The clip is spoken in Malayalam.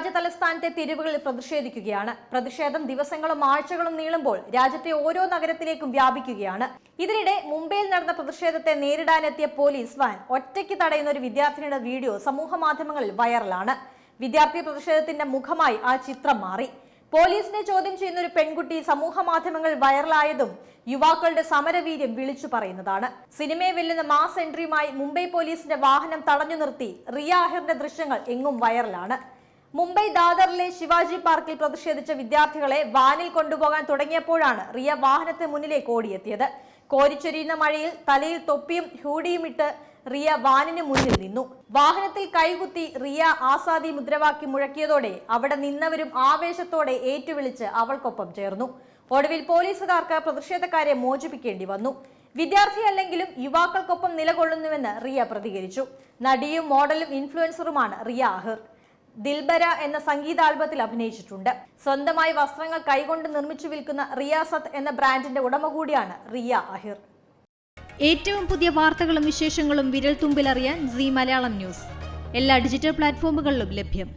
രാജ്യതലസ്ഥാനത്തെ തെരുവുകളിൽ പ്രതിഷേധിക്കുകയാണ്. പ്രതിഷേധം ദിവസങ്ങളും ആഴ്ചകളും നീളുമ്പോൾ രാജ്യത്തെ ഓരോ നഗരത്തിലേക്കും വ്യാപിക്കുകയാണ്. ഇതിനിടെ മുംബൈയിൽ നടന്ന പ്രതിഷേധത്തെ നേരിടാനെത്തിയ പോലീസ് വാൻ ഒറ്റയ്ക്ക് തടയുന്ന ഒരു വിദ്യാർത്ഥിനിയുടെ വീഡിയോ സമൂഹ മാധ്യമങ്ങളിൽ വൈറലാണ്. വിദ്യാർത്ഥി പ്രതിഷേധത്തിന്റെ മുഖമായി ആ ചിത്രം മാറി. പോലീസിനെ ചോദ്യം ചെയ്യുന്ന ഒരു പെൺകുട്ടി സമൂഹ മാധ്യമങ്ങളിൽ വൈറലായതും യുവാക്കളുടെ സമരവീര്യം വിളിച്ചു പറയുന്നതാണ്. സിനിമയെ വെല്ലുന്ന മാസ് എൻട്രിയുമായി മുംബൈ പോലീസിന്റെ വാഹനം തടഞ്ഞു നിർത്തി റിയ അഹിറിന്റെ ദൃശ്യങ്ങൾ എങ്ങും വൈറലാണ്. മുംബൈ ദാദറിലെ ശിവാജി പാർക്കിൽ പ്രതിഷേധിച്ച വിദ്യാർത്ഥികളെ വാനിൽ കൊണ്ടുപോകാൻ തുടങ്ങിയപ്പോഴാണ് റിയ വാഹനത്തിന് മുന്നിലേക്ക് ഓടിയെത്തിയത്. കോരിച്ചൊരിയുന്ന മഴയിൽ തലയിൽ തൊപ്പിയും ഹൂഡിയും ഇട്ട് റിയ വാനിന് മുന്നിൽ നിന്നു. വാഹനത്തിൽ കൈകുത്തി റിയ ആസാദി മുദ്രാവാക്യം മുഴക്കിയതോടെ അവിടെ നിന്നവരും ആവേശത്തോടെ ഏറ്റുവിളിച്ച് അവൾക്കൊപ്പം ചേർന്നു. ഒടുവിൽ പോലീസുകാർക്ക് പ്രതിഷേധക്കാരെ മോചിപ്പിക്കേണ്ടി വന്നു. വിദ്യാർത്ഥിയല്ലെങ്കിലും യുവാക്കൾക്കൊപ്പം നിലകൊള്ളുന്നുവെന്ന് റിയ പ്രതികരിച്ചു. നടിയും മോഡലും ഇൻഫ്ലുവൻസറുമാണ് റിയ അഹിർ. ദിൽബര എന്ന സംഗീതാൽബത്തിൽ അഭിനയിച്ചിട്ടുണ്ട്. സ്വന്തമായി വസ്ത്രങ്ങൾ കൈകൊണ്ട് നിർമ്മിച്ചു വിൽക്കുന്ന റിയാസത്ത് എന്ന ബ്രാൻഡിന്റെ ഉടമ കൂടിയാണ് റിയ അഹിർ. ഏറ്റവും പുതിയ വാർത്തകളും വിശേഷങ്ങളും വിരൽ തുമ്പിലറിയാൻ സീ മലയാളം ന്യൂസ് എല്ലാ ഡിജിറ്റൽ പ്ലാറ്റ്ഫോമുകളിലും ലഭ്യം.